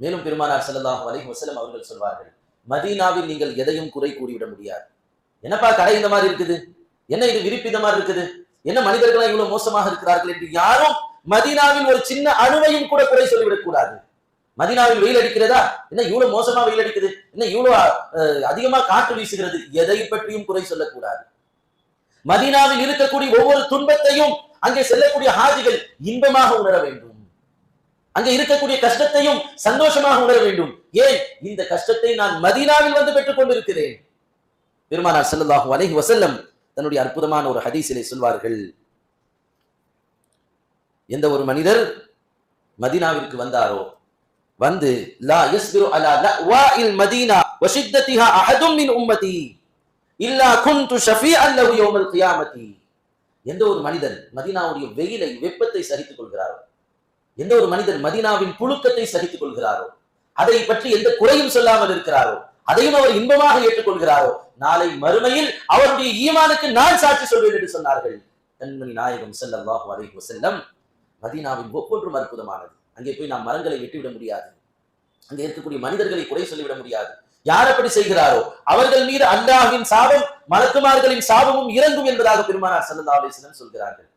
மேலும் பெருமானார் ஸல்லல்லாஹு அலைஹி வஸல்லம் அவர்கள் சொல்வார்கள், மதீனாவில் நீங்கள் எதையும் குறை கூறிவிட முடியாது. என்னப்பா கடை இந்த மாதிரி இருக்குது, என்ன இது விரிப்பு இந்த மாதிரி இருக்குது, என்ன மனிதர்களா இவ்வளவு மோசமாக இருக்கிறார்கள் என்று யாரும் மதீனாவில் ஒரு சின்ன அணுவையும் கூட குறை சொல்லிவிடக் கூடாது. மதீனாவில் வெயில் அடிக்கிறதா, என்ன இவ்வளவு மோசமா வெயில் அடிக்குது, என்ன இவ்வளவு அதிகமா காற்று வீசுகிறது, எதை பற்றியும் குறை சொல்லக்கூடாது. மதீனாவில் இருக்கக்கூடிய ஒவ்வொரு துன்பத்தையும் அங்கே செல்லக்கூடிய ஹாஜிகள் இன்பமாக உணர வேண்டும். அங்கே இருக்கக்கூடிய கஷ்டத்தையும் சந்தோஷமாக உணர வேண்டும். ஏன் இந்த கஷ்டத்தை நான் மதீனாவில் வந்து பெற்றுக் கொண்டிருக்கிறேன். பெருமானார் ஸல்லல்லாஹு அலைஹி வஸல்லம் தன்னுடைய அற்புதமான ஒரு ஹதீஸிலே சொல்வார்கள், எந்த ஒரு மனிதர் மதீனாவிற்கு வந்தாரோ, வந்து லா யஸ்பிரு அலா லவாஇல் மதீனா வஷித்தத்திஹா அஹதும் மின் உம்மதி இல்லா குன்து ஷஃபீஅன் லஹு யௌமல் கியாமத்தி. எந்த ஒரு மனிதர் மதீனாவுடைய வெயிலை வெப்பத்தை சகித்துக் கொள்கிறாரோ, எந்த ஒரு மனிதர் மதீனாவின் புழுக்கத்தை சகித்துக் கொள்கிறாரோ, அதை பற்றி எந்த குறையும் சொல்லாமல் இருக்கிறாரோ, அதையும் அவர் இன்பமாக ஏற்றுக்கொள்கிறாரோ, நாளை மறுமையில் அவருடைய ஈமானுக்கு நான் சாட்சி சொல்வேன் என்று சொன்னார்கள் கண்மணி நாயகம் ஸல்லல்லாஹு அலைஹி வஸல்லம். மதீனாவின் ஒவ்வொன்றும் அற்புதமானது. அங்கே போய் நாம் மரங்களை வெட்டிவிட முடியாது, அங்கே இருக்கக்கூடிய மனிதர்களை குறை சொல்லிவிட முடியாது. யார் அப்படி செய்கிறாரோ அவர்கள் மீது அல்லாஹ்வின் சாபம், மலக்குமார்களின் சாபமும் இறங்கும் என்பதாக பெருமானார் ஸல்லல்லாஹு அலைஹி வஸல்லம் சொல்கிறார்கள்.